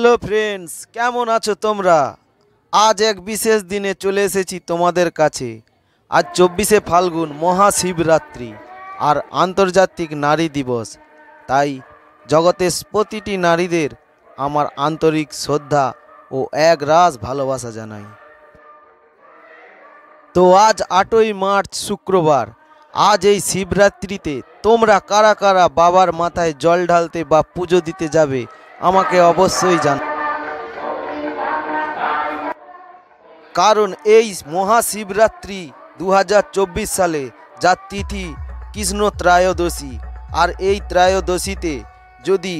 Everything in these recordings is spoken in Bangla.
হ্যালো ফ্রেন্ডস, কেমন আছো তোমরা? আজ এক বিশেষ দিনে চলে এসেছি তোমাদের কাছে। আজ 24শে ফাল্গুন, মহাশিবরাত্রি আর আন্তর্জাতিক নারী দিবস। তাই জগতের প্রতিটি নারীদের আমার আন্তরিক শ্রদ্ধা ও এক রাস ভালোবাসা জানাই। তো আজ 8ই মার্চ শুক্রবার। আজ এই শিবরাত্রিতে তোমরা কারা কারা বাবার মাথায় জল ঢালতে বা পুজো দিতে যাবে আমাকে অবশ্যই জানাও। কারণ এই মহাশিবরাত্রি 2024 সালে যার তিথি কৃষ্ণ ত্রয়োদশী, আর এই ত্রয়োদশীতে যদি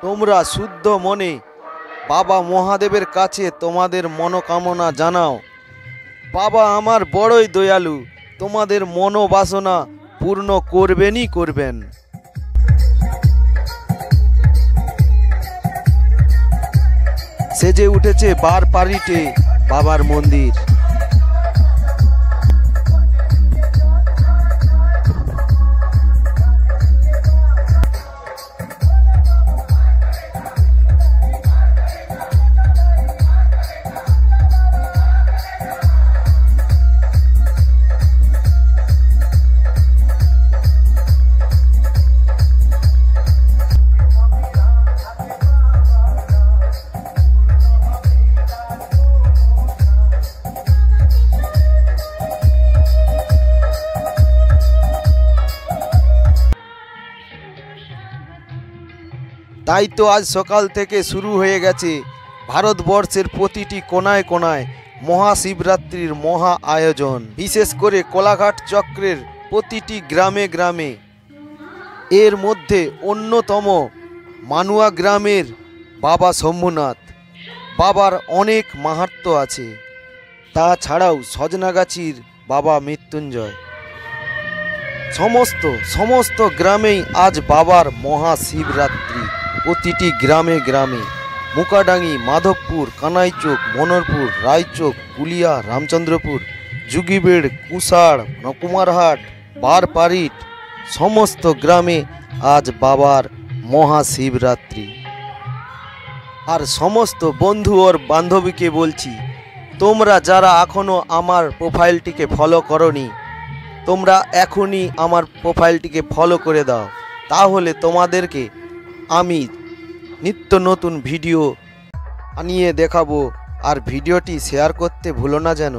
তোমরা শুদ্ধ মনে বাবা মহাদেবের কাছে তোমাদের মনোকামনা জানাও, বাবা আমার বড়ই দয়ালু, তোমাদের মনোবাসনা পূর্ণ করবেনই করবেন। সেজে উঠেছে বারপাড়িতে বাবার মন্দির। তাই তো আজ সকাল থেকে শুরু হয়ে গেছে ভারতবর্ষের প্রতিটি কোনায় কোনায় মহাশিবরাত্রির মহা আয়োজন। বিশেষ করে কোলাঘাট চক্রের প্রতিটি গ্রামে গ্রামে। এর মধ্যে অন্যতম মানুয়া গ্রামের বাবা শম্ভুনাথ বাবার অনেক মাহাত্ম্য আছে। তাছাড়াও সজনাগাছির বাবা মৃত্যুঞ্জয়। সমস্ত গ্রামেই আজ বাবার মহাশিবরাত্রি। প্রতিটি গ্রামে গ্রামে মুকাডাঙ্গি, মাধবপুর, কানাইচক, মনোরপুর, রায়চক, কুলিয়া, রামচন্দ্রপুর, যুগিবেড়, কুষাড়, নকুমারহাট, বারপাড়িট সমস্ত গ্রামে আজ বাবার মহাশিবরাত্রি। আর সমস্ত বন্ধু ওর বান্ধবীকে বলছি, তোমরা যারা এখনও আমার প্রোফাইলটিকে ফলো করনি, তোমরা এখনই আমার প্রোফাইলটিকে ফলো করে দাও। তাহলে তোমাদেরকে আমি নিত্য নতুন ভিডিও আনিয়ে দেখাবো। আর ভিডিওটি শেয়ার করতে ভুলো না যেন।